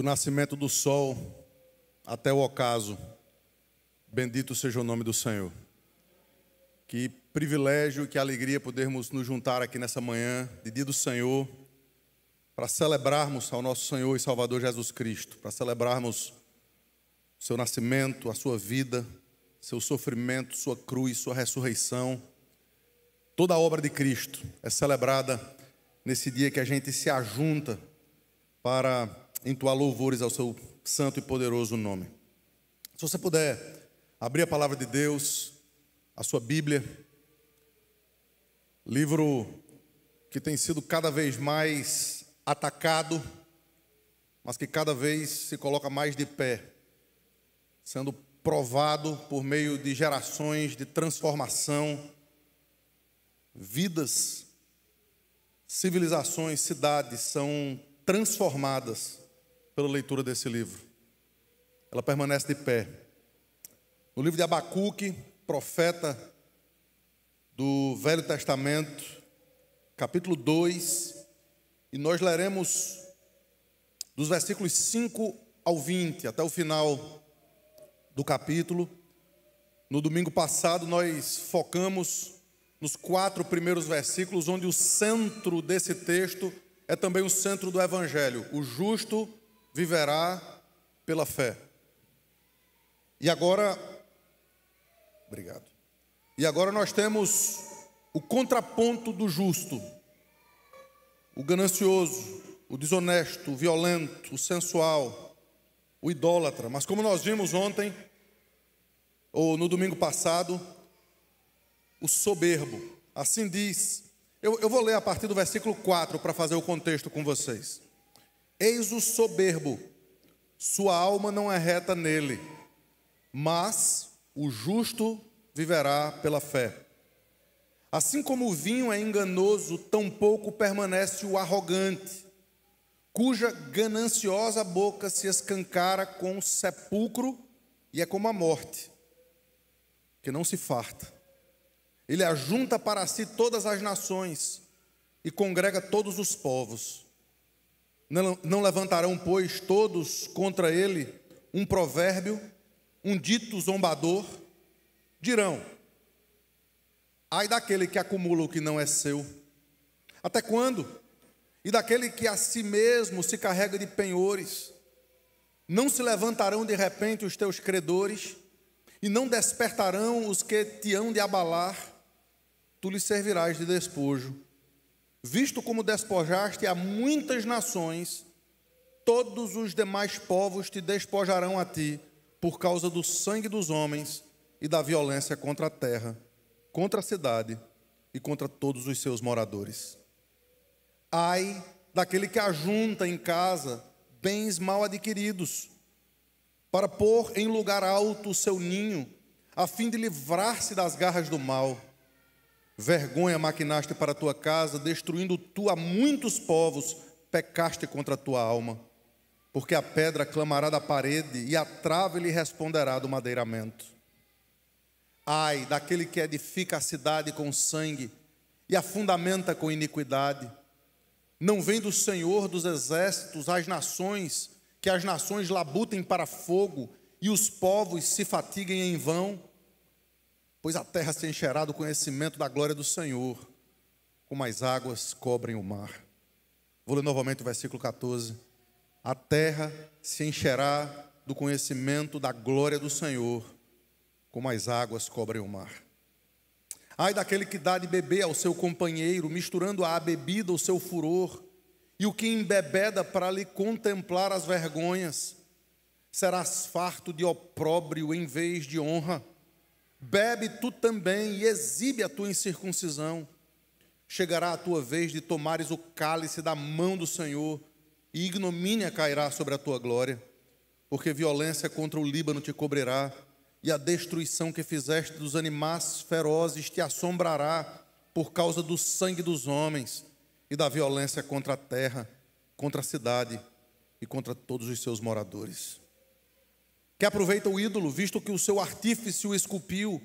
Do nascimento do sol até o ocaso, bendito seja o nome do Senhor. Que privilégio e que alegria podermos nos juntar aqui nessa manhã, de dia do Senhor, para celebrarmos ao nosso Senhor e Salvador Jesus Cristo, para celebrarmos o seu nascimento, a sua vida, seu sofrimento, sua cruz, sua ressurreição. Toda a obra de Cristo é celebrada nesse dia que a gente se ajunta para entoar louvores ao seu santo e poderoso nome. Se você puder abrir a palavra de Deus, a sua Bíblia, livro que tem sido cada vez mais atacado, mas que cada vez se coloca mais de pé, sendo provado por meio de gerações de transformação, vidas, civilizações, cidades são transformadas pela leitura desse livro. Ela permanece de pé. No livro de Abacuque, profeta do Velho Testamento, capítulo 2, e nós leremos dos versículos 5 ao 20, até o final do capítulo. No domingo passado, nós focamos nos 4 primeiros versículos, onde o centro desse texto é também o centro do Evangelho. O justo viverá pela fé. E agora, obrigado. E agora nós temos o contraponto do justo, o ganancioso, o desonesto, o violento, o sensual, o idólatra. Mas como nós vimos ontem, ou no domingo passado, o soberbo. Assim diz. Eu vou ler a partir do versículo 4 para fazer o contexto com vocês. Eis o soberbo, sua alma não é reta nele, mas o justo viverá pela fé. Assim como o vinho é enganoso, tampouco permanece o arrogante, cuja gananciosa boca se escancara com o sepulcro e é como a morte, que não se farta. Ele ajunta para si todas as nações e congrega todos os povos. Não levantarão, pois, todos contra ele um provérbio, um dito zombador? Dirão: ai daquele que acumula o que não é seu. Até quando? E daquele que a si mesmo se carrega de penhores? Não se levantarão de repente os teus credores, e não despertarão os que te hão de abalar? Tu lhe servirás de despojo. Visto como despojaste a muitas nações, todos os demais povos te despojarão a ti, por causa do sangue dos homens e da violência contra a terra, contra a cidade e contra todos os seus moradores. Ai daquele que ajunta em casa bens mal adquiridos, para pôr em lugar alto o seu ninho, a fim de livrar-se das garras do mal. Vergonha maquinaste para a tua casa, destruindo tu a muitos povos, pecaste contra a tua alma. Porque a pedra clamará da parede e a trave lhe responderá do madeiramento. Ai daquele que edifica a cidade com sangue e a fundamenta com iniquidade. Não vem do Senhor dos exércitos as nações, que as nações labutem para fogo e os povos se fatiguem em vão? Pois a terra se encherá do conhecimento da glória do Senhor, como as águas cobrem o mar. Vou ler novamente o versículo 14. A terra se encherá do conhecimento da glória do Senhor, como as águas cobrem o mar. Ai daquele que dá de beber ao seu companheiro, misturando à bebida o seu furor, e o que embebeda para lhe contemplar as vergonhas. Serás farto de opróbrio em vez de honra. Bebe tu também e exibe a tua incircuncisão. Chegará a tua vez de tomares o cálice da mão do Senhor, e ignomínia cairá sobre a tua glória, porque violência contra o Líbano te cobrirá, e a destruição que fizeste dos animais ferozes te assombrará, por causa do sangue dos homens e da violência contra a terra, contra a cidade e contra todos os seus moradores. Que aproveita o ídolo, visto que o seu artífice o esculpiu,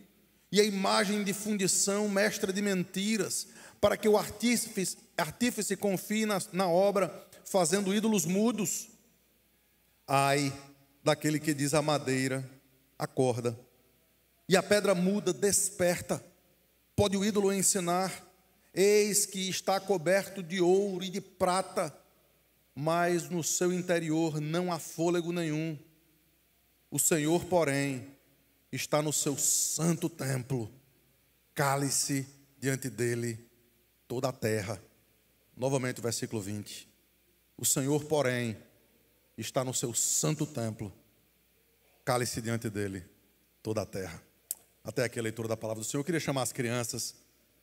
e a imagem de fundição, mestra de mentiras, para que o artífice confie na obra, fazendo ídolos mudos. Ai daquele que diz à madeira, acorda, e a pedra muda, desperta. Pode o ídolo ensinar? Eis que está coberto de ouro e de prata, mas no seu interior não há fôlego nenhum. O Senhor, porém, está no seu santo templo. Cale-se diante dele toda a terra. Novamente o versículo 20. O Senhor, porém, está no seu santo templo. Cale-se diante dele toda a terra. Até aqui a leitura da palavra do Senhor. Eu queria chamar as crianças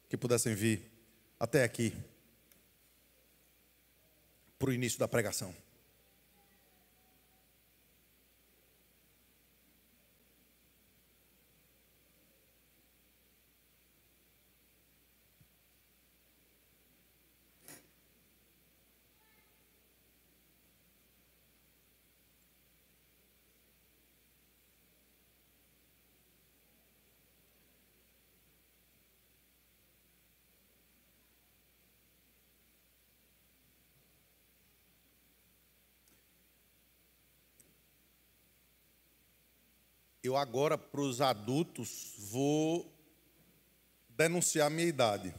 que pudessem vir até aqui para o início da pregação. Eu agora, para os adultos, vou denunciar a minha idade.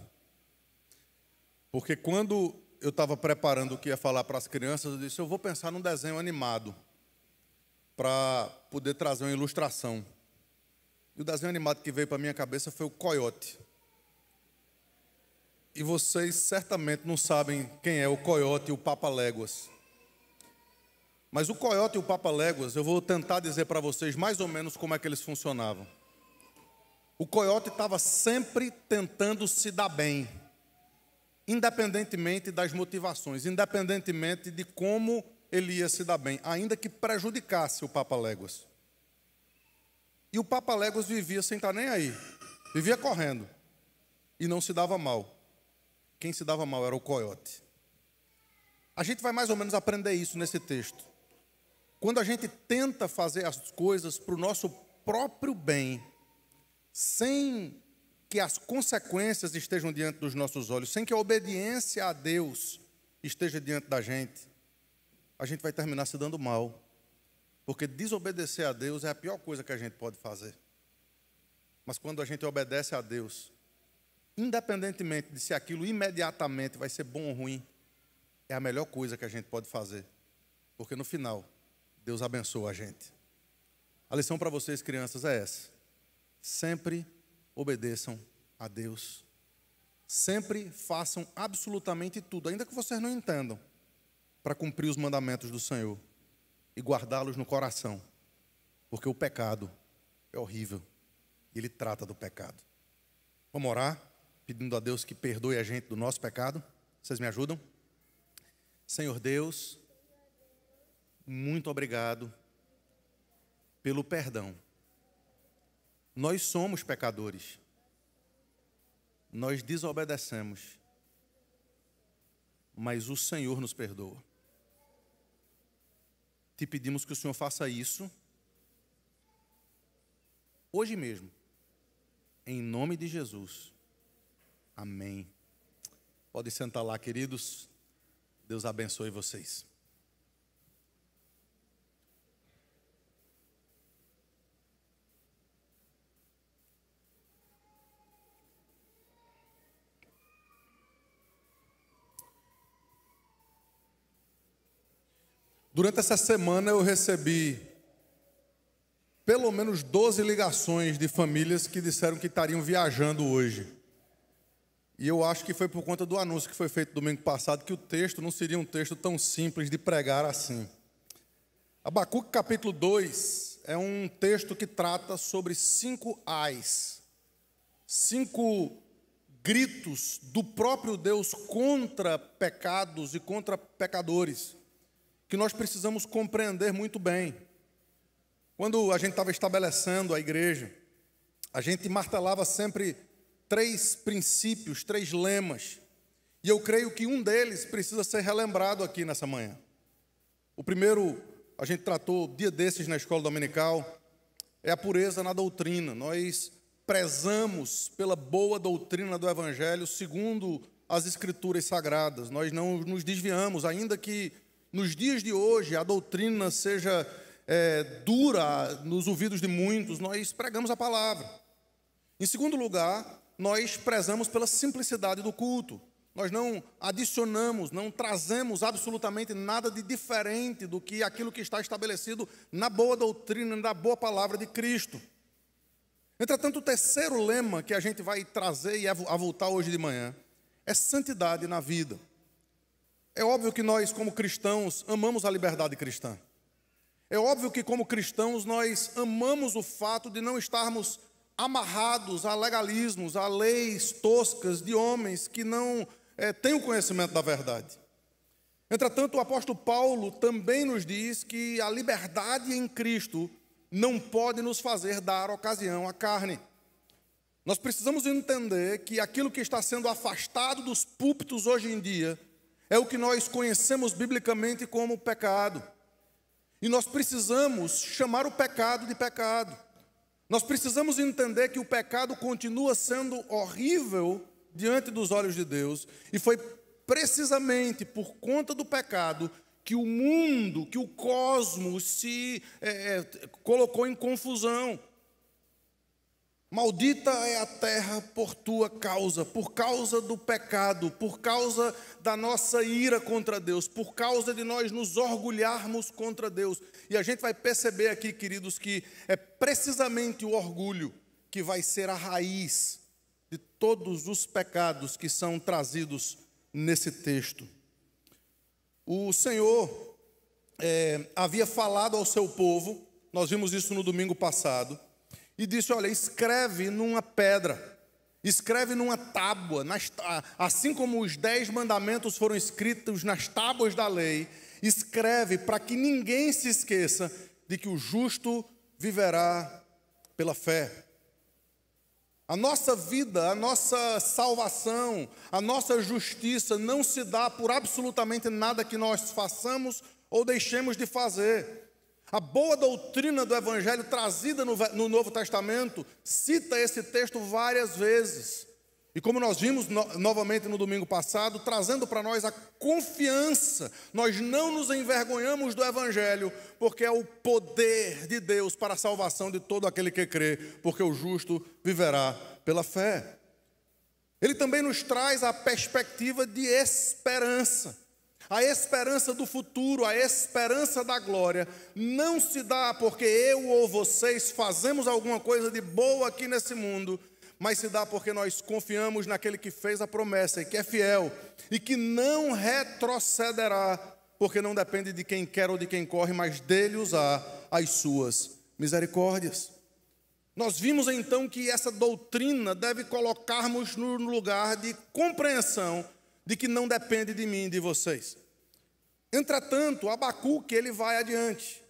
Porque quando eu estava preparando o que ia falar para as crianças, eu disse, eu vou pensar num desenho animado para poder trazer uma ilustração. E o desenho animado que veio para a minha cabeça foi o Coiote. E vocês certamente não sabem quem é o Coiote e o Papa-Léguas. Mas o Coiote e o Papa-Léguas, eu vou tentar dizer para vocês mais ou menos como é que eles funcionavam. O Coiote estava sempre tentando se dar bem, independentemente das motivações, independentemente de como ele ia se dar bem, ainda que prejudicasse o Papa-Léguas. E o Papa-Léguas vivia sem estar nem aí, vivia correndo e não se dava mal. Quem se dava mal era o Coiote. A gente vai mais ou menos aprender isso nesse texto. Quando a gente tenta fazer as coisas para o nosso próprio bem, sem que as consequências estejam diante dos nossos olhos, sem que a obediência a Deus esteja diante da gente, a gente vai terminar se dando mal. Porque desobedecer a Deus é a pior coisa que a gente pode fazer. Mas quando a gente obedece a Deus, independentemente de se aquilo imediatamente vai ser bom ou ruim, é a melhor coisa que a gente pode fazer. Porque no final, Deus abençoa a gente. A lição para vocês, crianças, é essa. Sempre obedeçam a Deus. Sempre façam absolutamente tudo, ainda que vocês não entendam, para cumprir os mandamentos do Senhor e guardá-los no coração. Porque o pecado é horrível. E Ele trata do pecado. Vamos orar, pedindo a Deus que perdoe a gente do nosso pecado. Vocês me ajudam? Senhor Deus, muito obrigado pelo perdão. Nós somos pecadores. Nós desobedecemos. Mas o Senhor nos perdoa. Te pedimos que o Senhor faça isso hoje mesmo. Em nome de Jesus. Amém. Podem sentar lá, queridos. Deus abençoe vocês. Durante essa semana eu recebi pelo menos 12 ligações de famílias que disseram que estariam viajando hoje. E eu acho que foi por conta do anúncio que foi feito domingo passado, que o texto não seria um texto tão simples de pregar assim. Abacuque capítulo 2 é um texto que trata sobre 5 ais, 5 gritos do próprio Deus contra pecados e contra pecadores, que nós precisamos compreender muito bem. Quando a gente estava estabelecendo a igreja, a gente martelava sempre 3 princípios, 3 lemas. E eu creio que um deles precisa ser relembrado aqui nessa manhã. O primeiro, a gente tratou dia desses na escola dominical, é a pureza na doutrina. Nós prezamos pela boa doutrina do Evangelho segundo as Escrituras Sagradas. Nós não nos desviamos, ainda que nos dias de hoje a doutrina seja dura nos ouvidos de muitos, nós pregamos a palavra. Em segundo lugar, nós prezamos pela simplicidade do culto. Nós não adicionamos, não trazemos absolutamente nada de diferente do que aquilo que está estabelecido na boa doutrina, na boa palavra de Cristo. Entretanto, o terceiro lema que a gente vai trazer e avultar hoje de manhã é santidade na vida. É óbvio que nós, como cristãos, amamos a liberdade cristã. É óbvio que, como cristãos, nós amamos o fato de não estarmos amarrados a legalismos, a leis toscas de homens que não têm o conhecimento da verdade. Entretanto, o apóstolo Paulo também nos diz que a liberdade em Cristo não pode nos fazer dar ocasião à carne. Nós precisamos entender que aquilo que está sendo afastado dos púlpitos hoje em dia é o que nós conhecemos biblicamente como pecado. E nós precisamos chamar o pecado de pecado. Nós precisamos entender que o pecado continua sendo horrível diante dos olhos de Deus, e foi precisamente por conta do pecado que o mundo, que o cosmos se colocou em confusão. Maldita é a terra por tua causa, por causa do pecado, por causa da nossa ira contra Deus, por causa de nós nos orgulharmos contra Deus. E a gente vai perceber aqui, queridos, que é precisamente o orgulho que vai ser a raiz de todos os pecados que são trazidos nesse texto. O Senhor havia falado ao seu povo, nós vimos isso no domingo passado, e disse, olha, escreve numa pedra, escreve numa tábua, assim como os 10 mandamentos foram escritos nas tábuas da lei, escreve para que ninguém se esqueça de que o justo viverá pela fé. A nossa vida, a nossa salvação, a nossa justiça não se dá por absolutamente nada que nós façamos ou deixemos de fazer. A boa doutrina do Evangelho trazida no Novo Testamento cita esse texto várias vezes. E como nós vimos novamente no domingo passado, trazendo para nós a confiança, nós não nos envergonhamos do Evangelho, porque é o poder de Deus para a salvação de todo aquele que crê, porque o justo viverá pela fé. Ele também nos traz a perspectiva de esperança. A esperança do futuro, a esperança da glória, não se dá porque eu ou vocês fazemos alguma coisa de boa aqui nesse mundo, mas se dá porque nós confiamos naquele que fez a promessa e que é fiel e que não retrocederá, porque não depende de quem quer ou de quem corre, mas dele usar as suas misericórdias. Nós vimos então que essa doutrina deve colocarmos no lugar de compreensão de que não depende de mim e de vocês. Entretanto, Abacuque, ele vai adiante.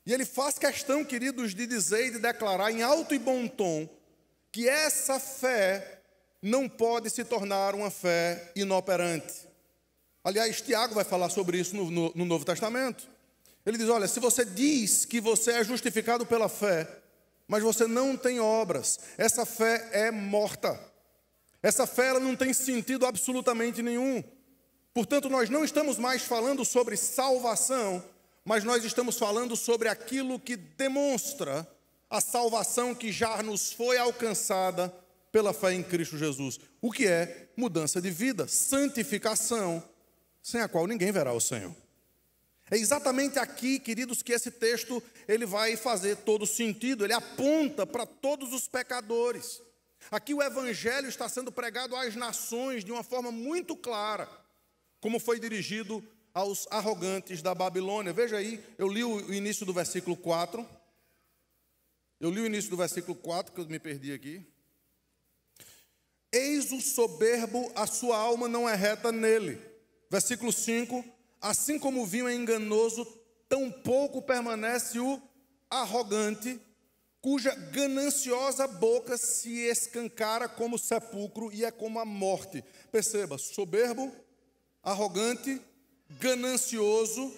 E ele faz questão, queridos, de dizer e de declarar em alto e bom tom que essa fé não pode se tornar uma fé inoperante. Aliás, Tiago vai falar sobre isso no Novo Testamento. Ele diz, olha, se você diz que você é justificado pela fé, mas você não tem obras, essa fé é morta. Essa fé ela não tem sentido absolutamente nenhum. Portanto, nós não estamos mais falando sobre salvação, mas nós estamos falando sobre aquilo que demonstra a salvação que já nos foi alcançada pela fé em Cristo Jesus. O que é mudança de vida, santificação, sem a qual ninguém verá o Senhor. É exatamente aqui, queridos, que esse texto ele vai fazer todo sentido. Ele aponta para todos os pecadores. Aqui o Evangelho está sendo pregado às nações de uma forma muito clara, como foi dirigido aos arrogantes da Babilônia. Veja aí, eu li o início do versículo 4. Eu li o início do versículo 4, que eu me perdi aqui. Eis o soberbo, a sua alma não é reta nele. Versículo 5. Assim como o vinho é enganoso, tão pouco permanece o arrogante, cuja gananciosa boca se escancara como sepulcro e é como a morte. Perceba, soberbo, arrogante, ganancioso,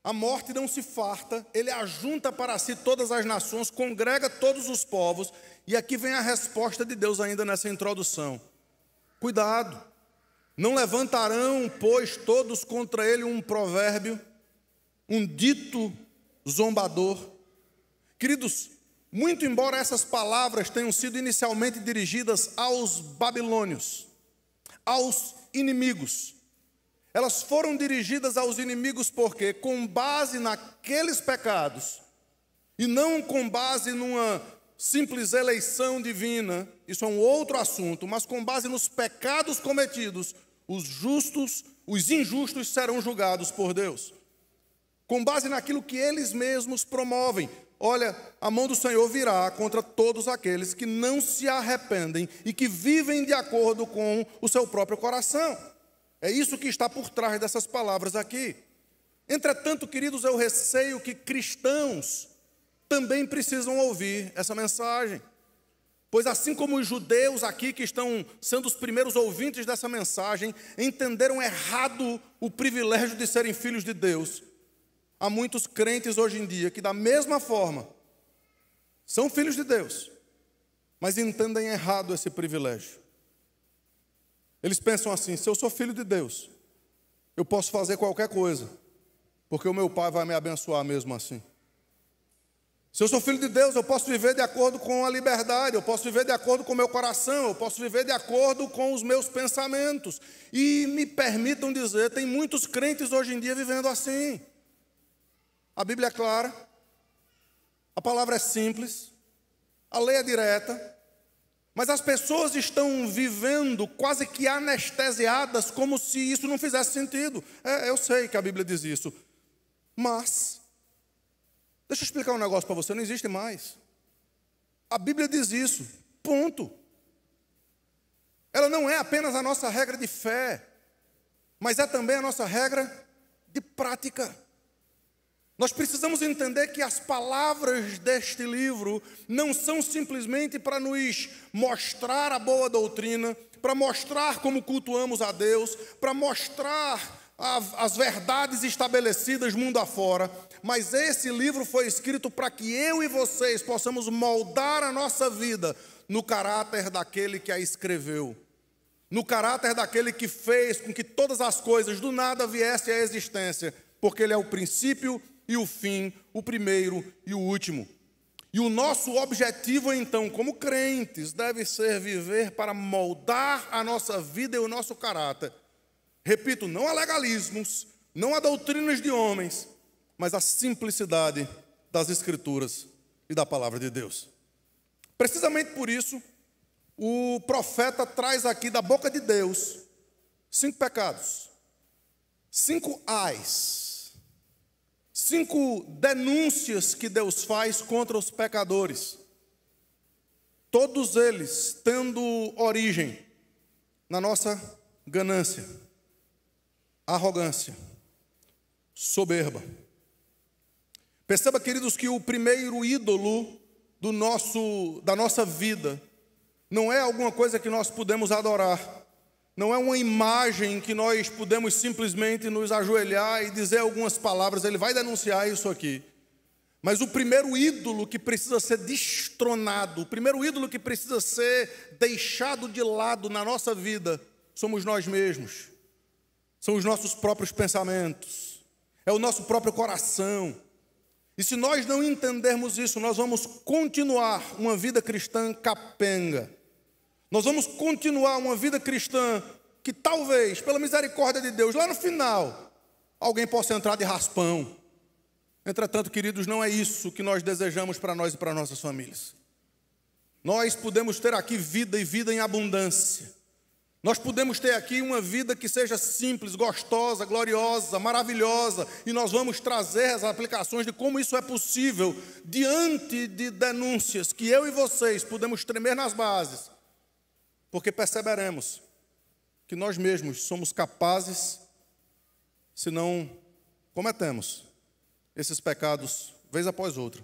a morte não se farta, ele ajunta para si todas as nações, congrega todos os povos, e aqui vem a resposta de Deus ainda nessa introdução. Cuidado, Não levantarão, pois, todos contra ele um provérbio, um dito zombador. Queridos, muito embora essas palavras tenham sido inicialmente dirigidas aos babilônios, aos inimigos, elas foram dirigidas aos inimigos porque, com base naqueles pecados, e não com base numa simples eleição divina, isso é um outro assunto, mas com base nos pecados cometidos, os justos, os injustos serão julgados por Deus. Com base naquilo que eles mesmos promovem. Olha, a mão do Senhor virá contra todos aqueles que não se arrependem e que vivem de acordo com o seu próprio coração. É isso que está por trás dessas palavras aqui. Entretanto, queridos, eu receio que cristãos também precisam ouvir essa mensagem. Pois assim como os judeus aqui, que estão sendo os primeiros ouvintes dessa mensagem, entenderam errado o privilégio de serem filhos de Deus, há muitos crentes hoje em dia que, da mesma forma, são filhos de Deus, mas entendem errado esse privilégio. Eles pensam assim: se eu sou filho de Deus, eu posso fazer qualquer coisa, porque o meu pai vai me abençoar mesmo assim. Se eu sou filho de Deus, eu posso viver de acordo com a liberdade, eu posso viver de acordo com o meu coração, eu posso viver de acordo com os meus pensamentos. E me permitam dizer, tem muitos crentes hoje em dia vivendo assim. A Bíblia é clara, a palavra é simples, a lei é direta, mas as pessoas estão vivendo quase que anestesiadas, como se isso não fizesse sentido. Eu sei que a Bíblia diz isso, mas deixa eu explicar um negócio para você, não existe mais. A Bíblia diz isso, ponto. Ela não é apenas a nossa regra de fé, mas é também a nossa regra de prática. Nós precisamos entender que as palavras deste livro não são simplesmente para nos mostrar a boa doutrina, para mostrar como cultuamos a Deus, para mostrar as verdades estabelecidas mundo afora, mas esse livro foi escrito para que eu e vocês possamos moldar a nossa vida no caráter daquele que a escreveu, no caráter daquele que fez com que todas as coisas do nada viessem à existência, porque ele é o princípio e o fim, o primeiro e o último. E o nosso objetivo, então, como crentes, deve ser viver para moldar a nossa vida e o nosso caráter. Repito, não há legalismos, não há doutrinas de homens, mas a simplicidade das Escrituras e da palavra de Deus. Precisamente por isso, o profeta traz aqui da boca de Deus 5 pecados, 5 ais, 5 denúncias que Deus faz contra os pecadores, todos eles tendo origem na nossa ganância, arrogância, soberba. Perceba, queridos, que o primeiro ídolo da nossa vida não é alguma coisa que nós podemos adorar, não é uma imagem que nós podemos simplesmente nos ajoelhar e dizer algumas palavras. Ele vai denunciar isso aqui. Mas o primeiro ídolo que precisa ser destronado, o primeiro ídolo que precisa ser deixado de lado na nossa vida, somos nós mesmos. São os nossos próprios pensamentos, é o nosso próprio coração. E se nós não entendermos isso, nós vamos continuar uma vida cristã capenga. Nós vamos continuar uma vida cristã que talvez, pela misericórdia de Deus, lá no final, alguém possa entrar de raspão. Entretanto, queridos, não é isso que nós desejamos para nós e para nossas famílias. Nós podemos ter aqui vida e vida em abundância. Nós podemos ter aqui uma vida que seja simples, gostosa, gloriosa, maravilhosa, e nós vamos trazer as aplicações de como isso é possível diante de denúncias que eu e vocês podemos tremer nas bases, porque perceberemos que nós mesmos somos capazes, se não cometemos esses pecados vez após outra,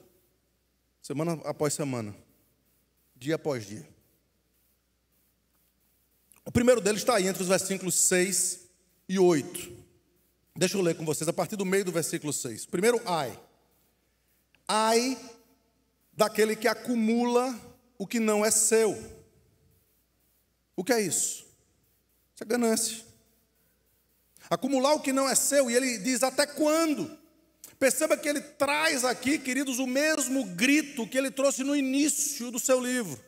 semana após semana, dia após dia. O primeiro deles está aí entre os versículos 6 e 8. Deixa eu ler com vocês a partir do meio do versículo 6. Primeiro, ai. Ai daquele que acumula o que não é seu. O que é isso? Isso é ganância. Acumular o que não é seu, e ele diz: até quando? Perceba que ele traz aqui, queridos, o mesmo grito que ele trouxe no início do seu livro.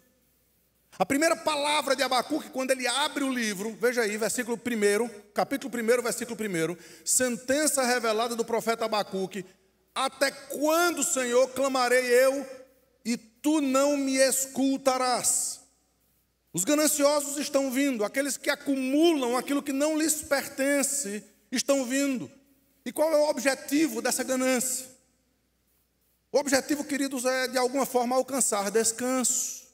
A primeira palavra de Abacuque, quando ele abre o livro, veja aí, versículo 1, capítulo 1, versículo 1, sentença revelada do profeta Abacuque: até quando, Senhor, clamarei eu, e tu não me escutarás? Os gananciosos estão vindo, aqueles que acumulam aquilo que não lhes pertence, estão vindo. E qual é o objetivo dessa ganância? O objetivo, queridos, é de alguma forma alcançar descanso.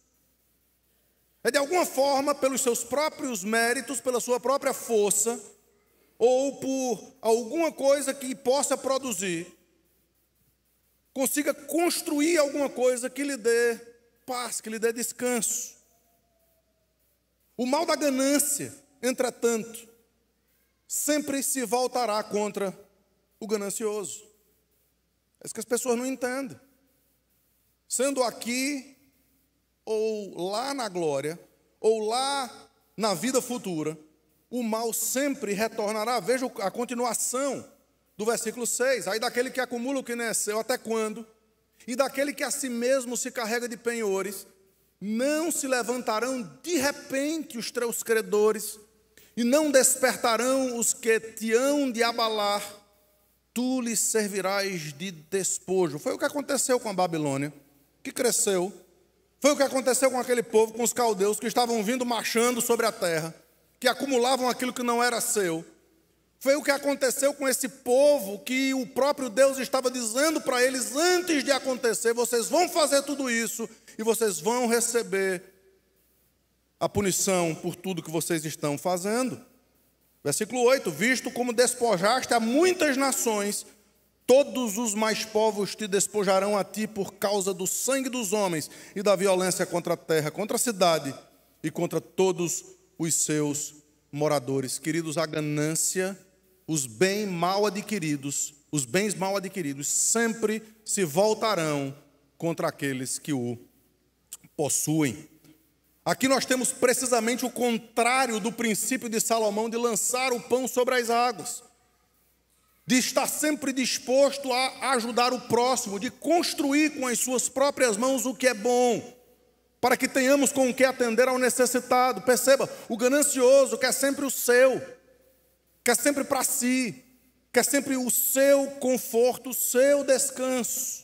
É de alguma forma, pelos seus próprios méritos, pela sua própria força, ou por alguma coisa que possa produzir, consiga construir alguma coisa que lhe dê paz, que lhe dê descanso. O mal da ganância, entretanto, sempre se voltará contra o ganancioso. É isso que as pessoas não entendem. Sendo aqui, ou lá na glória, ou lá na vida futura, o mal sempre retornará. Veja a continuação do versículo 6. Aí daquele que acumula o que não é seu, até quando? E daquele que a si mesmo se carrega de penhores, não se levantarão de repente os teus credores, e não despertarão os que te hão de abalar, tu lhes servirás de despojo. Foi o que aconteceu com a Babilônia, que cresceu. Foi o que aconteceu com aquele povo, com os caldeus, que estavam vindo marchando sobre a terra, que acumulavam aquilo que não era seu. Foi o que aconteceu com esse povo, que o próprio Deus estava dizendo para eles, antes de acontecer: vocês vão fazer tudo isso, e vocês vão receber a punição por tudo que vocês estão fazendo. Versículo 8, visto como despojaste a muitas nações, todos os mais povos te despojarão a ti por causa do sangue dos homens e da violência contra a terra, contra a cidade e contra todos os seus moradores. Queridos, a ganância, os bens mal adquiridos sempre se voltarão contra aqueles que o possuem. Aqui nós temos precisamente o contrário do princípio de Salomão de lançar o pão sobre as águas, de estar sempre disposto a ajudar o próximo, de construir com as suas próprias mãos o que é bom, para que tenhamos com o que atender ao necessitado. Perceba, o ganancioso quer sempre o seu, quer sempre para si, quer sempre o seu conforto, o seu descanso.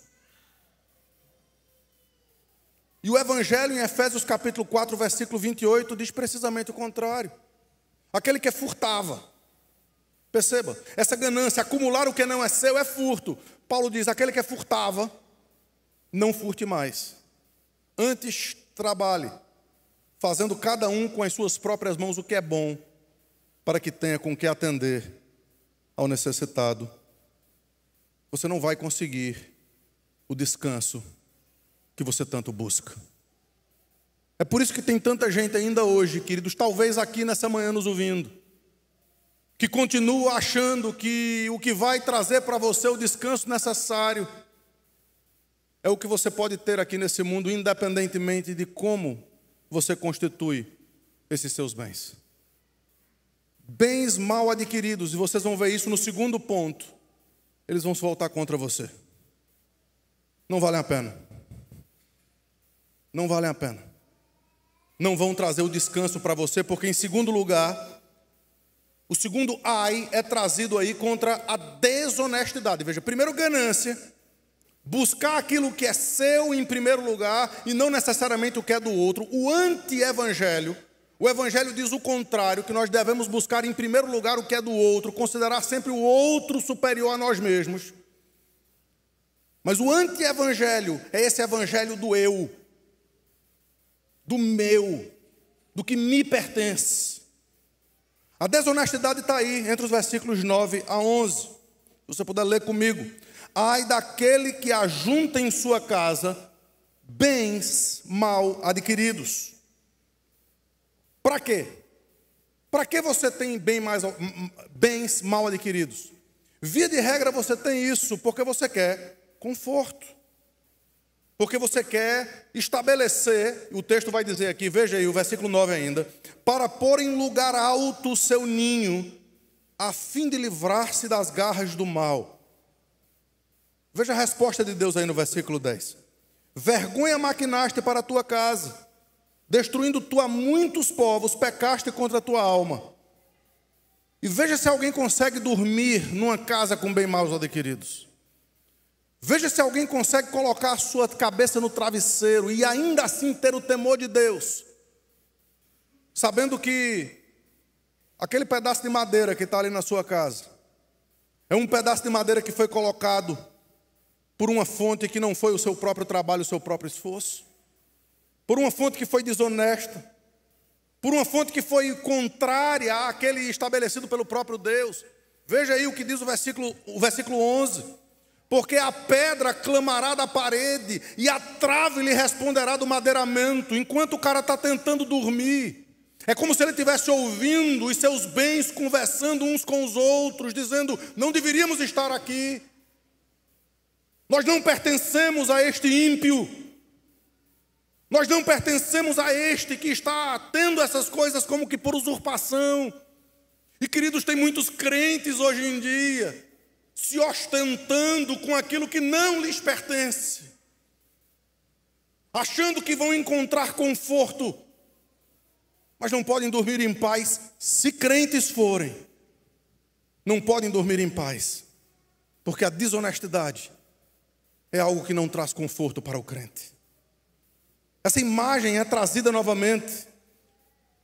E o Evangelho em Efésios capítulo 4, versículo 28, diz precisamente o contrário. Aquele que furtava. Perceba, essa ganância, acumular o que não é seu é furto. Paulo diz, aquele que furtava, não furte mais. Antes trabalhe, fazendo cada um com as suas próprias mãos o que é bom, para que tenha com que atender ao necessitado. Você não vai conseguir o descanso que você tanto busca. É por isso que tem tanta gente ainda hoje, queridos, talvez aqui nessa manhã nos ouvindo, que continua achando que o que vai trazer para você o descanso necessário é o que você pode ter aqui nesse mundo, independentemente de como você constitui esses seus bens. Bens mal adquiridos, e vocês vão ver isso no segundo ponto, eles vão se voltar contra você. Não valem a pena. Não valem a pena. Não vão trazer o descanso para você, porque em segundo lugar, o segundo ai é trazido aí contra a desonestidade. Veja, primeiro ganância, buscar aquilo que é seu em primeiro lugar e não necessariamente o que é do outro. O anti-evangelho, o evangelho diz o contrário, que nós devemos buscar em primeiro lugar o que é do outro, considerar sempre o outro superior a nós mesmos. Mas o anti-evangelho é esse evangelho do eu, do meu, do que me pertence. A desonestidade está aí, entre os versículos 9 a 11. Se você puder ler comigo. Ai daquele que ajunta em sua casa bens mal adquiridos. Para quê? Para que você tem bens mal adquiridos? Via de regra você tem isso porque você quer conforto. Porque você quer estabelecer, o texto vai dizer aqui, veja aí o versículo 9 ainda, para pôr em lugar alto o seu ninho a fim de livrar-se das garras do mal. Veja a resposta de Deus aí no versículo 10. Vergonha maquinaste para a tua casa, destruindo tu a muitos povos, pecaste contra a tua alma. E veja se alguém consegue dormir numa casa com bem maus adquiridos. Veja se alguém consegue colocar a sua cabeça no travesseiro e ainda assim ter o temor de Deus, sabendo que aquele pedaço de madeira que está ali na sua casa é um pedaço de madeira que foi colocado por uma fonte que não foi o seu próprio trabalho, o seu próprio esforço, por uma fonte que foi desonesta, por uma fonte que foi contrária àquele estabelecido pelo próprio Deus. Veja aí o que diz o versículo 11. Porque a pedra clamará da parede e a trave lhe responderá do madeiramento, enquanto o cara está tentando dormir. É como se ele estivesse ouvindo os seus bens conversando uns com os outros, dizendo: não deveríamos estar aqui. Nós não pertencemos a este ímpio. Nós não pertencemos a este que está tendo essas coisas como que por usurpação. E queridos, tem muitos crentes hoje em dia se ostentando com aquilo que não lhes pertence, achando que vão encontrar conforto, mas não podem dormir em paz. Se crentes forem, não podem dormir em paz, porque a desonestidade é algo que não traz conforto para o crente. Essa imagem é trazida novamente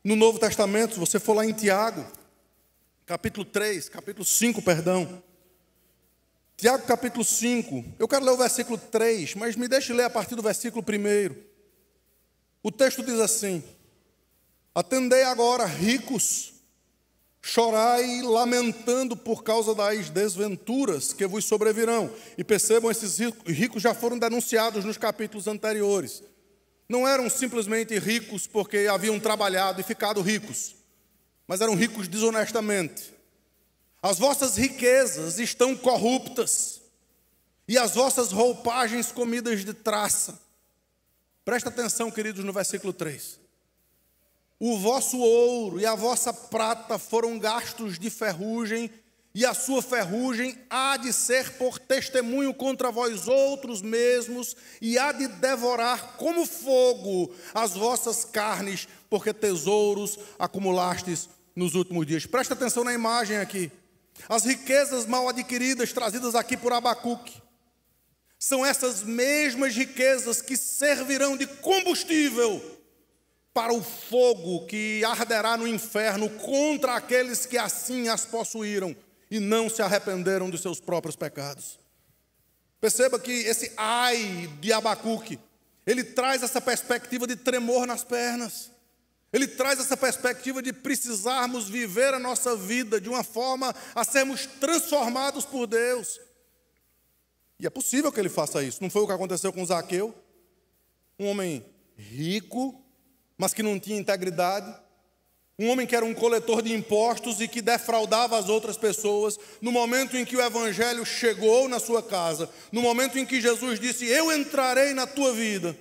no Novo Testamento. Se você for lá em Tiago, capítulo 5, Tiago capítulo 5, eu quero ler o versículo 3, mas me deixe ler a partir do versículo 1. O texto diz assim: atendei agora, ricos, chorai lamentando por causa das desventuras que vos sobrevirão. E percebam, esses ricos já foram denunciados nos capítulos anteriores. Não eram simplesmente ricos porque haviam trabalhado e ficado ricos, mas eram ricos desonestamente. As vossas riquezas estão corruptas e as vossas roupagens comidas de traça. Presta atenção, queridos, no versículo 3. O vosso ouro e a vossa prata foram gastos de ferrugem, e a sua ferrugem há de ser por testemunho contra vós outros mesmos, e há de devorar como fogo as vossas carnes, porque tesouros acumulastes nos últimos dias. Presta atenção na imagem aqui. As riquezas mal adquiridas, trazidas aqui por Abacuque, são essas mesmas riquezas que servirão de combustível para o fogo que arderá no inferno contra aqueles que assim as possuíram e não se arrependeram dos seus próprios pecados. Perceba que esse ai de Abacuque, ele traz essa perspectiva de tremor nas pernas. Ele traz essa perspectiva de precisarmos viver a nossa vida de uma forma a sermos transformados por Deus. E é possível que ele faça isso. Não foi o que aconteceu com Zaqueu? Um homem rico, mas que não tinha integridade. Um homem que era um coletor de impostos e que defraudava as outras pessoas. No momento em que o evangelho chegou na sua casa, no momento em que Jesus disse: eu entrarei na tua vida,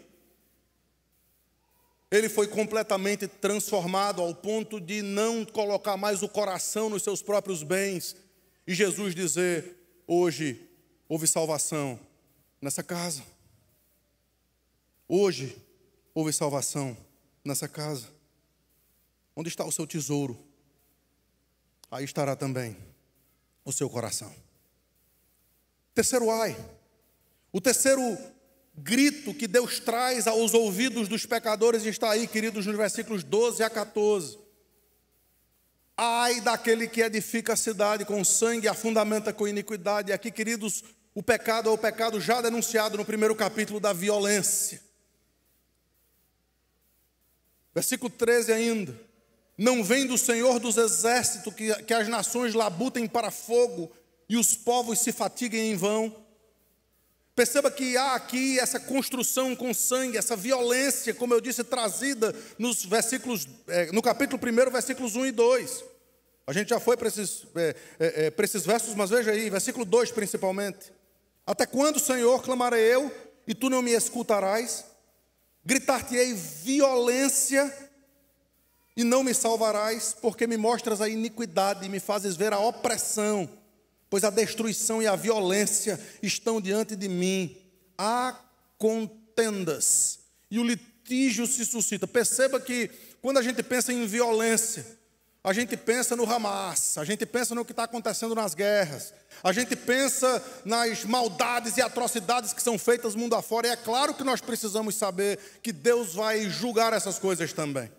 ele foi completamente transformado ao ponto de não colocar mais o coração nos seus próprios bens. E Jesus dizer: hoje houve salvação nessa casa. Hoje houve salvação nessa casa. Onde está o seu tesouro, aí estará também o seu coração. Terceiro ai. O terceiro grito que Deus traz aos ouvidos dos pecadores está aí, queridos, nos versículos 12 a 14. Ai daquele que edifica a cidade com sangue e a fundamenta com iniquidade. E aqui, queridos, o pecado é o pecado já denunciado no primeiro capítulo da violência. Versículo 13 ainda. Não vem do Senhor dos exércitos que as nações labutem para fogo e os povos se fatiguem em vão. Perceba que há aqui essa construção com sangue, essa violência, como eu disse, trazida nos versículos, no capítulo 1, versículos 1 e 2. A gente já foi para esses versos, mas veja aí, versículo 2 principalmente. Até quando, Senhor, clamarei eu, e tu não me escutarás? Gritar-te-ei violência E não me salvarás, porque me mostras a iniquidade e me fazes ver a opressão, pois a destruição e a violência estão diante de mim. Há contendas e o litígio se suscita. Perceba que quando a gente pensa em violência, a gente pensa no Hamas, a gente pensa no que está acontecendo nas guerras, a gente pensa nas maldades e atrocidades que são feitas mundo afora. E é claro que nós precisamos saber que Deus vai julgar essas coisas também.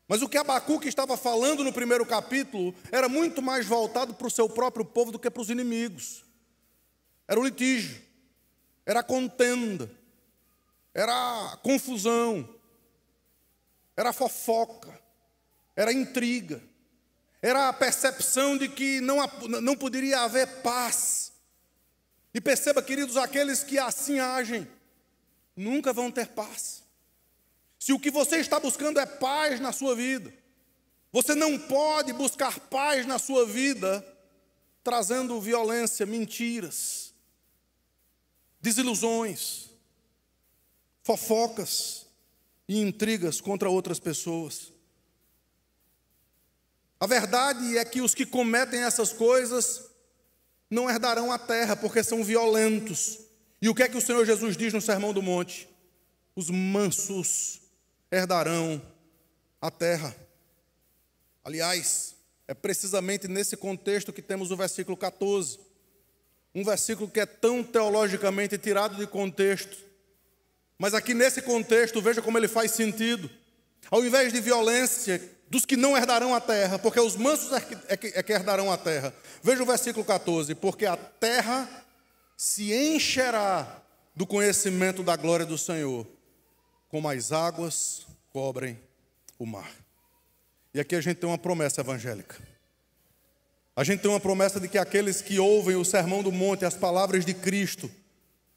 Mas o que Abacuque estava falando no primeiro capítulo era muito mais voltado para o seu próprio povo do que para os inimigos. Era o litígio, era a contenda, era a confusão, era a fofoca, era a intriga, era a percepção de que não poderia haver paz. E perceba, queridos, aqueles que assim agem nunca vão ter paz. Se o que você está buscando é paz na sua vida, você não pode buscar paz na sua vida trazendo violência, mentiras, desilusões, fofocas e intrigas contra outras pessoas. A verdade é que os que cometem essas coisas não herdarão a terra, porque são violentos. E o que é que o Senhor Jesus diz no Sermão do Monte? Os mansos herdarão a terra. Aliás, é precisamente nesse contexto que temos o versículo 14. Um versículo que é tão teologicamente tirado de contexto. Mas aqui nesse contexto, veja como ele faz sentido. Ao invés de violência, dos que não herdarão a terra, porque os mansos é que herdarão a terra. Veja o versículo 14. Porque a terra se encherá do conhecimento da glória do Senhor, como as águas cobrem o mar. E aqui a gente tem uma promessa evangélica. A gente tem uma promessa de que aqueles que ouvem o Sermão do Monte, as palavras de Cristo,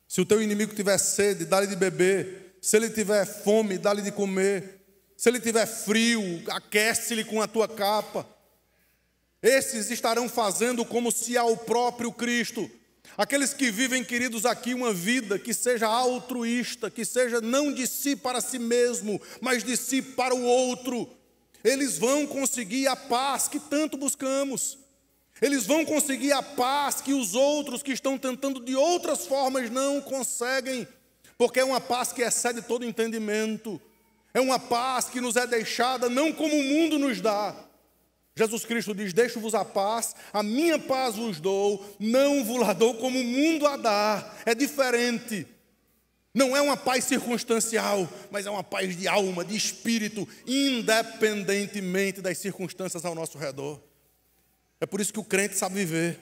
se o teu inimigo tiver sede, dá-lhe de beber. Se ele tiver fome, dá-lhe de comer. Se ele tiver frio, aquece-lhe com a tua capa. Esses estarão fazendo como se ao próprio Cristo. Aqueles que vivem, queridos, aqui uma vida que seja altruísta, que seja não de si para si mesmo, mas de si para o outro. Eles vão conseguir a paz que tanto buscamos. Eles vão conseguir a paz que os outros que estão tentando de outras formas não conseguem, porque é uma paz que excede todo entendimento. É uma paz que nos é deixada não como o mundo nos dá. Jesus Cristo diz: deixo-vos a paz, a minha paz vos dou, não vos la dou como o mundo a dá. É diferente. Não é uma paz circunstancial, mas é uma paz de alma, de espírito, independentemente das circunstâncias ao nosso redor. É por isso que o crente sabe viver.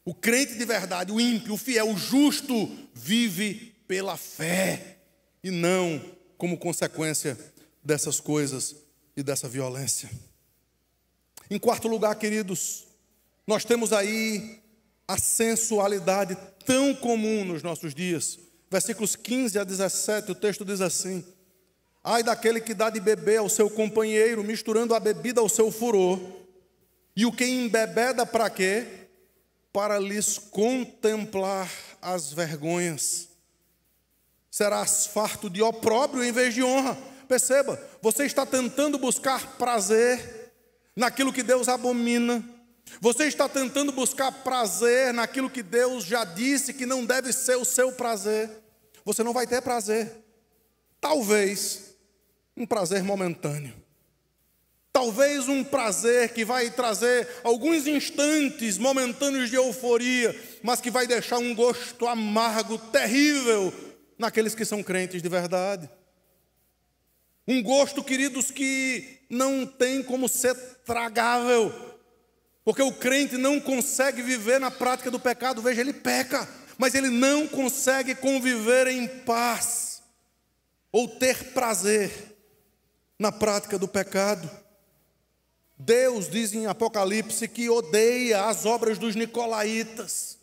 O crente de verdade, o ímpio, o fiel, o justo, vive pela fé e não como consequência dessas coisas e dessa violência. Em quarto lugar, queridos, nós temos aí a sensualidade tão comum nos nossos dias. Versículos 15 a 17, o texto diz assim: ai daquele que dá de beber ao seu companheiro, misturando a bebida ao seu furor, e o que embebeda para quê? Para lhes contemplar as vergonhas. Serás farto de opróbrio em vez de honra. Perceba, você está tentando buscar prazer naquilo que Deus abomina. Você está tentando buscar prazer naquilo que Deus já disse que não deve ser o seu prazer. Você não vai ter prazer. Talvez um prazer momentâneo. Talvez um prazer que vai trazer alguns instantes momentâneos de euforia, mas que vai deixar um gosto amargo, terrível, naqueles que são crentes de verdade. Um gosto, queridos, que não tem como ser tragável, porque o crente não consegue viver na prática do pecado. Veja, ele peca, mas ele não consegue conviver em paz ou ter prazer na prática do pecado. Deus diz em Apocalipse que odeia as obras dos nicolaítas,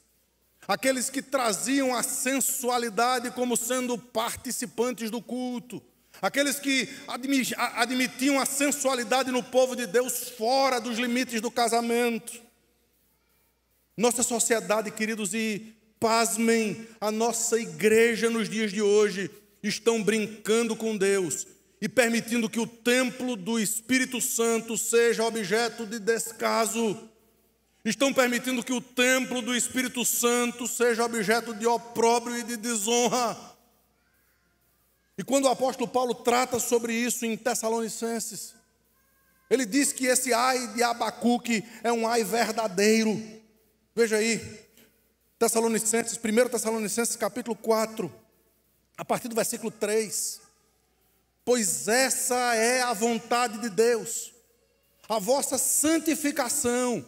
aqueles que traziam a sensualidade como sendo participantes do culto, aqueles que admitiam a sensualidade no povo de Deus fora dos limites do casamento. Nossa sociedade, queridos, e pasmem, a nossa igreja nos dias de hoje estão brincando com Deus e permitindo que o templo do Espírito Santo seja objeto de descaso. Estão permitindo que o templo do Espírito Santo seja objeto de opróbrio e de desonra. E quando o apóstolo Paulo trata sobre isso em Tessalonicenses, ele diz que esse ai de Abacuque é um ai verdadeiro. Veja aí, 1 Tessalonicenses capítulo 4, a partir do versículo 3. Pois essa é a vontade de Deus, a vossa santificação,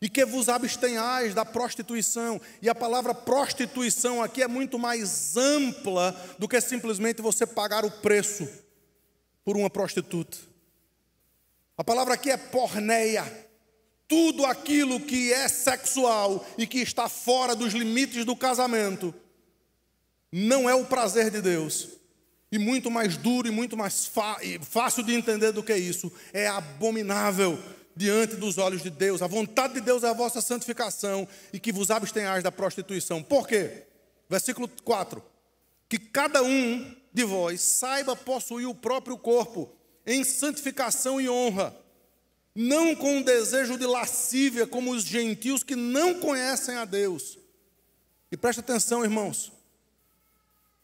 e que vos abstenhais da prostituição. E a palavra prostituição aqui é muito mais ampla do que simplesmente você pagar o preço por uma prostituta. A palavra aqui é porneia. Tudo aquilo que é sexual e que está fora dos limites do casamento não é o prazer de Deus. E muito mais duro e muito mais fácil de entender do que isso. É abominável diante dos olhos de Deus. A vontade de Deus é a vossa santificação e que vos abstenhais da prostituição. Por quê? Versículo 4. Que cada um de vós saiba possuir o próprio corpo em santificação e honra, não com o desejo de lascívia como os gentios que não conhecem a Deus. E preste atenção, irmãos.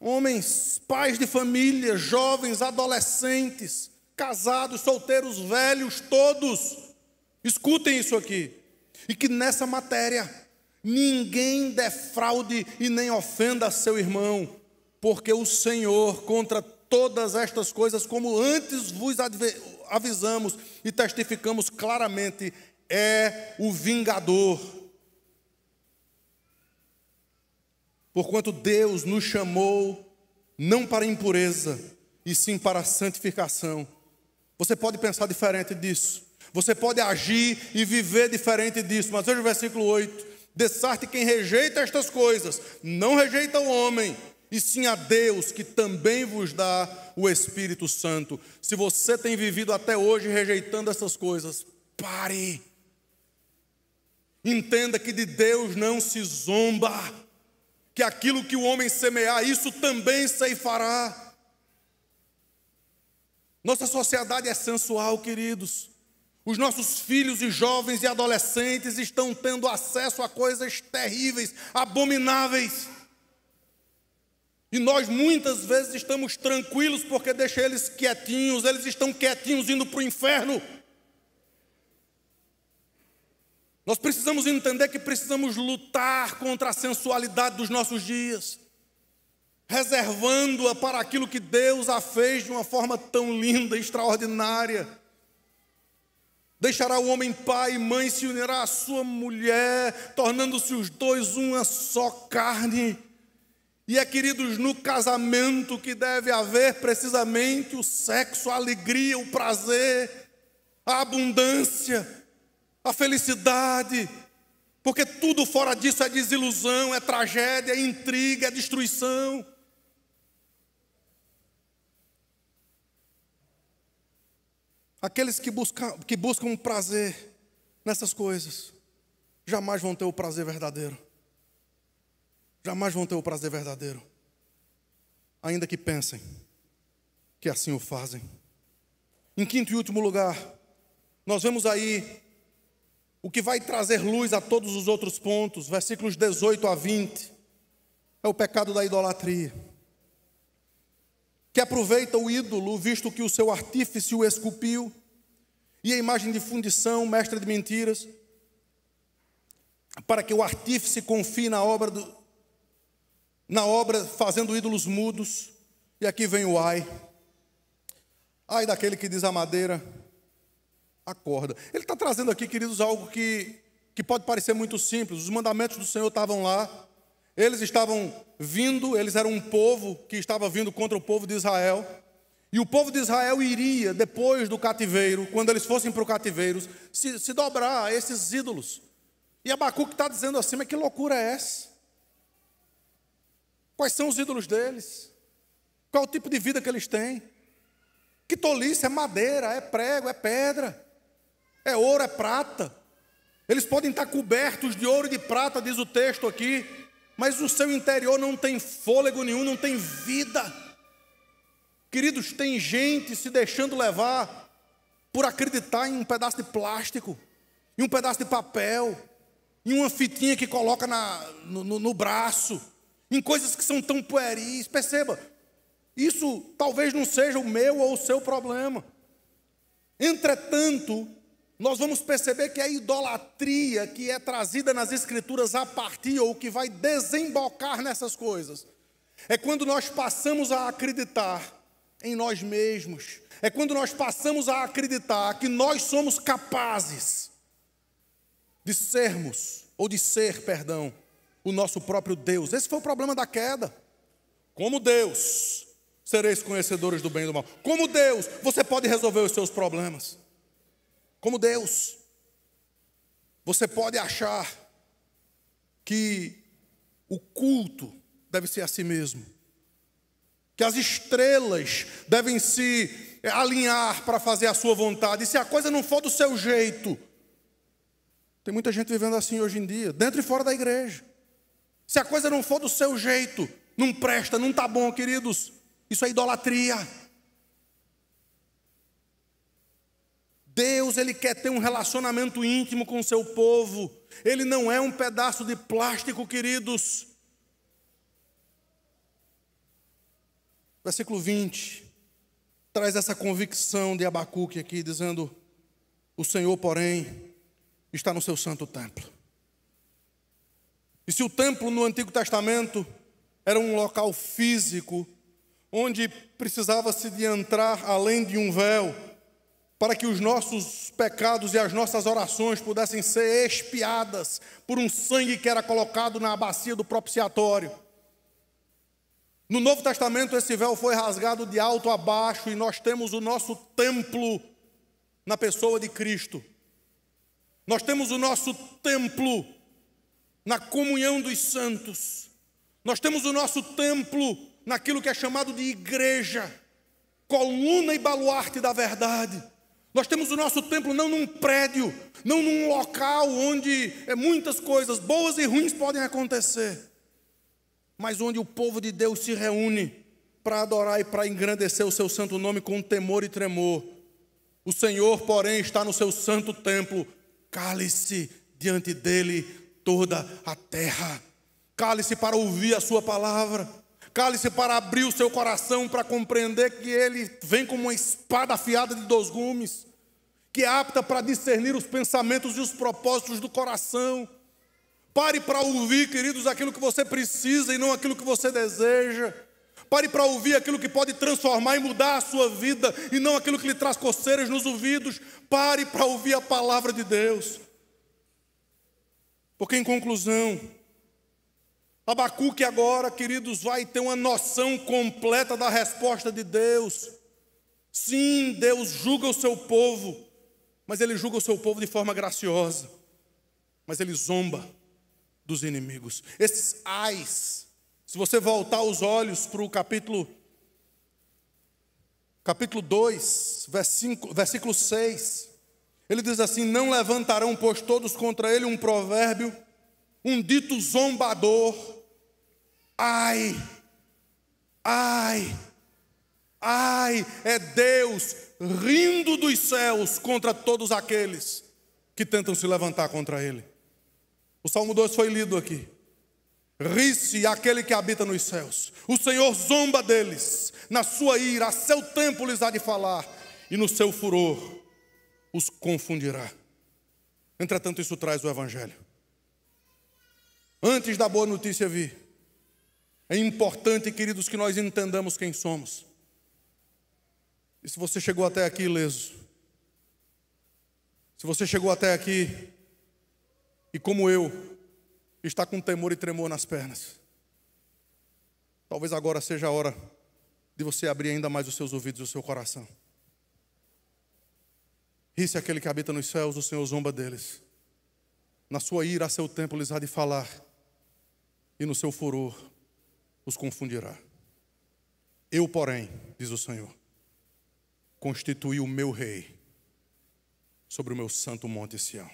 Homens, pais de família, jovens, adolescentes, casados, solteiros, velhos, todos, escutem isso aqui. E que nessa matéria ninguém defraude e nem ofenda seu irmão, porque o Senhor, contra todas estas coisas, como antes vos avisamos e testificamos claramente, é o vingador. Porquanto Deus nos chamou não para a impureza, e sim para a santificação. Você pode pensar diferente disso. Você pode agir e viver diferente disso. Mas veja o versículo 8. Dessarte quem rejeita estas coisas, não rejeita o homem, e sim a Deus, que também vos dá o Espírito Santo. Se você tem vivido até hoje rejeitando essas coisas, pare. Entenda que de Deus não se zomba, que aquilo que o homem semear, isso também ceifará. Nossa sociedade é sensual, queridos. Os nossos filhos e jovens e adolescentes estão tendo acesso a coisas terríveis, abomináveis. E nós muitas vezes estamos tranquilos porque deixa eles quietinhos, eles estão quietinhos indo para o inferno. Nós precisamos entender que precisamos lutar contra a sensualidade dos nossos dias, reservando-a para aquilo que Deus a fez de uma forma tão linda, extraordinária. Deixará o homem pai e mãe, se unirá à sua mulher, tornando-se os dois uma só carne. E é, queridos, no casamento que deve haver precisamente o sexo, a alegria, o prazer, a abundância, a felicidade, porque tudo fora disso é desilusão, é tragédia, é intriga, é destruição. Aqueles que buscam prazer nessas coisas, jamais vão ter o prazer verdadeiro. Jamais vão ter o prazer verdadeiro, ainda que pensem que assim o fazem. Em quinto e último lugar, nós vemos aí o que vai trazer luz a todos os outros pontos, versículos 18 a 20, é o pecado da idolatria, que aproveita o ídolo, visto que o seu artífice o esculpiu, e a imagem de fundição, mestre de mentiras, para que o artífice confie na obra fazendo ídolos mudos. E aqui vem o ai. Ai daquele que diz a madeira, acorda. Ele está trazendo aqui, queridos, algo que pode parecer muito simples. Os mandamentos do Senhor estavam lá. Eles estavam vindo, eles eram um povo que estava vindo contra o povo de Israel. E o povo de Israel iria, depois do cativeiro, quando eles fossem para o cativeiro, se dobrar a esses ídolos. E Abacuque está dizendo assim, mas que loucura é essa? Quais são os ídolos deles? Qual é o tipo de vida que eles têm? Que tolice, é madeira, é prego, é pedra, é ouro, é prata. Eles podem estar cobertos de ouro e de prata, diz o texto aqui, mas o seu interior não tem fôlego nenhum, não tem vida. Queridos, tem gente se deixando levar por acreditar em um pedaço de plástico, em um pedaço de papel, em uma fitinha que coloca no braço, em coisas que são tão pueris. Perceba, isso talvez não seja o meu ou o seu problema. Entretanto, nós vamos perceber que a idolatria que é trazida nas Escrituras a partir, ou que vai desembocar nessas coisas, é quando nós passamos a acreditar em nós mesmos, é quando nós passamos a acreditar que nós somos capazes de sermos, ou de ser, perdão, o nosso próprio Deus. Esse foi o problema da queda. Como Deus, sereis conhecedores do bem e do mal. Como Deus, você pode resolver os seus problemas. Como Deus, você pode achar que o culto deve ser a si mesmo, que as estrelas devem se alinhar para fazer a sua vontade. E se a coisa não for do seu jeito, tem muita gente vivendo assim hoje em dia, dentro e fora da igreja. Se a coisa não for do seu jeito, não presta, não está bom, queridos. Isso é idolatria. Deus, Ele quer ter um relacionamento íntimo com o seu povo. Ele não é um pedaço de plástico, queridos. Versículo 20, traz essa convicção de Abacuque aqui, dizendo: o Senhor, porém, está no seu santo templo. E se o templo no Antigo Testamento era um local físico, onde precisava-se de entrar além de um véu, para que os nossos pecados e as nossas orações pudessem ser expiadas por um sangue que era colocado na bacia do propiciatório. No Novo Testamento, esse véu foi rasgado de alto a baixo e nós temos o nosso templo na pessoa de Cristo. Nós temos o nosso templo na comunhão dos santos. Nós temos o nosso templo naquilo que é chamado de igreja, coluna e baluarte da verdade. Nós temos o nosso templo não num prédio, não num local onde muitas coisas boas e ruins podem acontecer, mas onde o povo de Deus se reúne para adorar e para engrandecer o seu santo nome com temor e tremor. O Senhor, porém, está no seu santo templo. Cale-se diante dele toda a terra. Cale-se para ouvir a sua palavra. Cale-se para abrir o seu coração, para compreender que ele vem como uma espada afiada de 2 gumes, que é apta para discernir os pensamentos e os propósitos do coração. Pare para ouvir, queridos, aquilo que você precisa e não aquilo que você deseja. Pare para ouvir aquilo que pode transformar e mudar a sua vida e não aquilo que lhe traz coceiras nos ouvidos. Pare para ouvir a palavra de Deus. Porque, em conclusão, Abacuque agora, queridos, vai ter uma noção completa da resposta de Deus. Sim, Deus julga o seu povo, mas Ele julga o seu povo de forma graciosa. Mas Ele zomba dos inimigos. Esses ais, se você voltar os olhos para o capítulo 2, versículo 6, ele diz assim: não levantarão, pois, todos contra ele um provérbio, um dito zombador. Ai, ai, ai, é Deus rindo dos céus contra todos aqueles que tentam se levantar contra ele. O Salmo 2 foi lido aqui. Ri-se aquele que habita nos céus. O Senhor zomba deles. Na sua ira, a seu tempo lhes há de falar, e no seu furor os confundirá. Entretanto, isso traz o Evangelho. Antes da boa notícia vir, é importante, queridos, que nós entendamos quem somos. E se você chegou até aqui ileso, se você chegou até aqui e, como eu, está com temor e tremor nas pernas, talvez agora seja a hora de você abrir ainda mais os seus ouvidos e o seu coração. Ri-se aquele que habita nos céus, o Senhor zomba deles. Na sua ira, a seu tempo lhes há de falar, e no seu furor os confundirá. Eu, porém, diz o Senhor, constituí o meu rei sobre o meu santo monte Sião.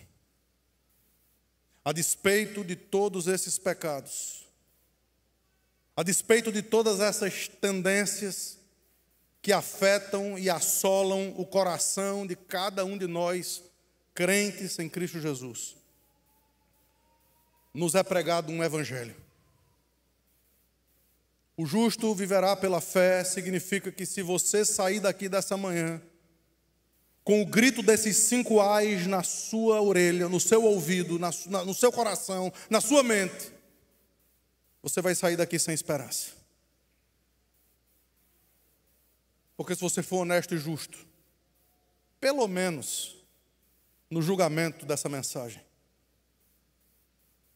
A despeito de todos esses pecados, a despeito de todas essas tendências que afetam e assolam o coração de cada um de nós, crentes em Cristo Jesus. Nos é pregado um evangelho. O justo viverá pela fé significa que se você sair daqui dessa manhã com o grito desses 5 ais na sua orelha, no seu ouvido, no seu coração, na sua mente, você vai sair daqui sem esperança. Porque se você for honesto e justo, pelo menos no julgamento dessa mensagem,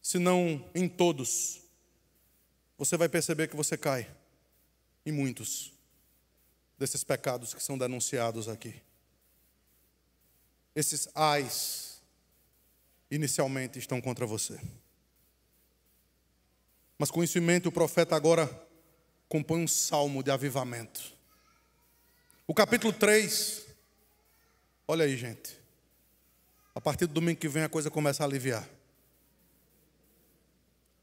se não em todos, você vai perceber que você cai em muitos desses pecados que são denunciados aqui. Esses ais, inicialmente, estão contra você. Mas com isso em mente, o profeta agora compõe um salmo de avivamento. O capítulo 3, olha aí, gente. A partir do domingo que vem a coisa começa a aliviar.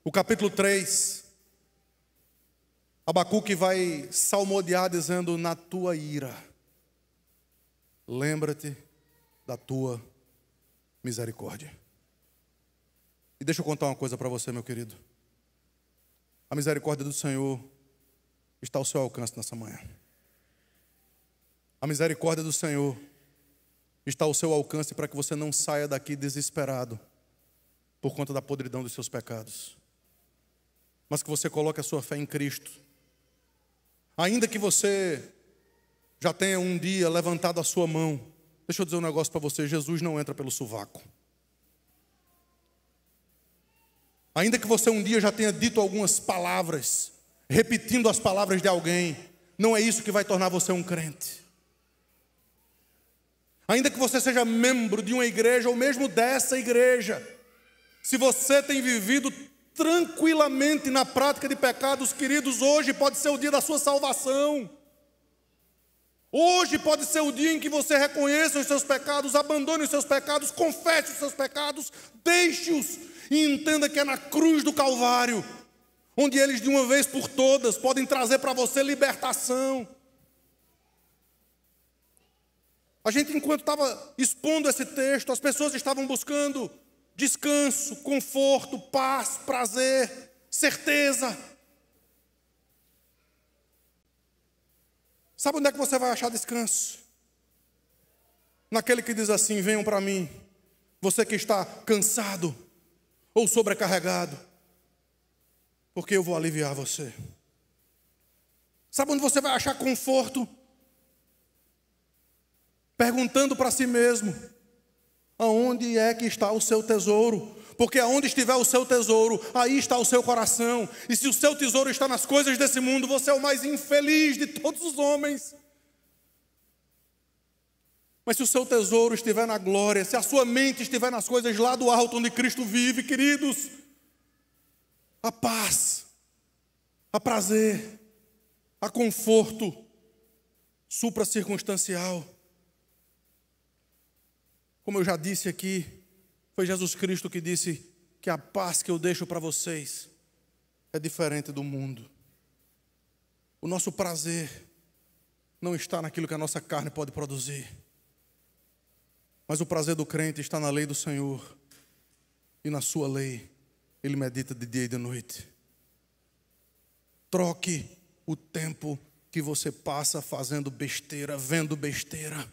O capítulo 3, Abacuque vai salmodiar dizendo: na tua ira, lembra-te da tua misericórdia. E deixa eu contar uma coisa para você, meu querido. A misericórdia do Senhor está ao seu alcance nessa manhã. A misericórdia do Senhor está ao seu alcance para que você não saia daqui desesperado por conta da podridão dos seus pecados, mas que você coloque a sua fé em Cristo. Ainda que você já tenha um dia levantado a sua mão, deixa eu dizer um negócio para você: Jesus não entra pelo sovaco. Ainda que você um dia já tenha dito algumas palavras, repetindo as palavras de alguém, não é isso que vai tornar você um crente. Ainda que você seja membro de uma igreja ou mesmo dessa igreja, se você tem vivido tranquilamente na prática de pecados, queridos, hoje pode ser o dia da sua salvação. Hoje pode ser o dia em que você reconheça os seus pecados, abandone os seus pecados, confesse os seus pecados, deixe-os e entenda que é na cruz do Calvário, onde eles de uma vez por todas podem trazer para você libertação. A gente, enquanto estava expondo esse texto, as pessoas estavam buscando descanso, conforto, paz, prazer, certeza. Sabe onde é que você vai achar descanso? Naquele que diz assim: venham para mim, você que está cansado ou sobrecarregado, porque eu vou aliviar você. Sabe onde você vai achar conforto? Perguntando para si mesmo: aonde é que está o seu tesouro? Porque aonde estiver o seu tesouro, aí está o seu coração. E se o seu tesouro está nas coisas desse mundo, você é o mais infeliz de todos os homens. Mas se o seu tesouro estiver na glória, se a sua mente estiver nas coisas lá do alto onde Cristo vive, queridos, a paz, a prazer, a conforto supracircunstancial. Como eu já disse aqui, foi Jesus Cristo que disse que a paz que eu deixo para vocês é diferente do mundo. O nosso prazer não está naquilo que a nossa carne pode produzir, mas o prazer do crente está na lei do Senhor, e na sua lei ele medita de dia e de noite. Troque o tempo que você passa fazendo besteira, vendo besteira,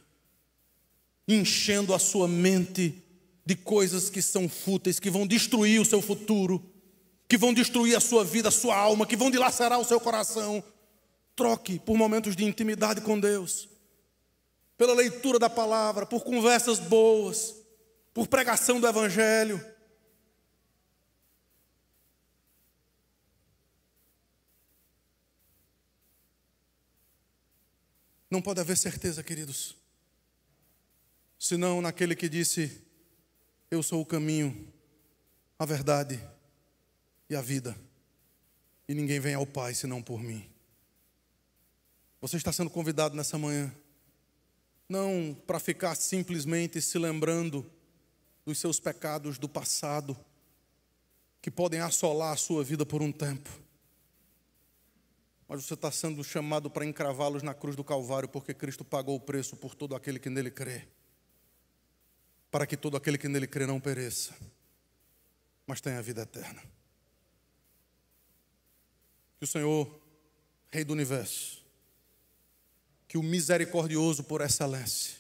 enchendo a sua mente de coisas que são fúteis, que vão destruir o seu futuro, que vão destruir a sua vida, a sua alma, que vão dilacerar o seu coração. Troque por momentos de intimidade com Deus, pela leitura da palavra, por conversas boas, por pregação do evangelho. Não pode haver certeza, queridos, senão naquele que disse: eu sou o caminho, a verdade e a vida, e ninguém vem ao Pai senão por mim. Você está sendo convidado nessa manhã, não para ficar simplesmente se lembrando dos seus pecados do passado, que podem assolar a sua vida por um tempo, mas você está sendo chamado para encravá-los na cruz do Calvário, porque Cristo pagou o preço por todo aquele que nele crê, para que todo aquele que nele crê não pereça, mas tenha a vida eterna. Que o Senhor, Rei do Universo, que o misericordioso por excelência,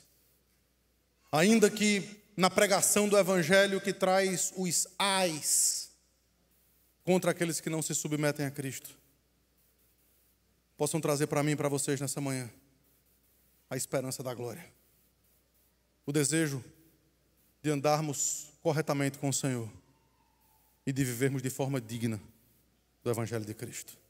ainda que na pregação do Evangelho que traz os ais contra aqueles que não se submetem a Cristo, possam trazer para mim e para vocês nessa manhã a esperança da glória, o desejo de andarmos corretamente com o Senhor e de vivermos de forma digna do Evangelho de Cristo.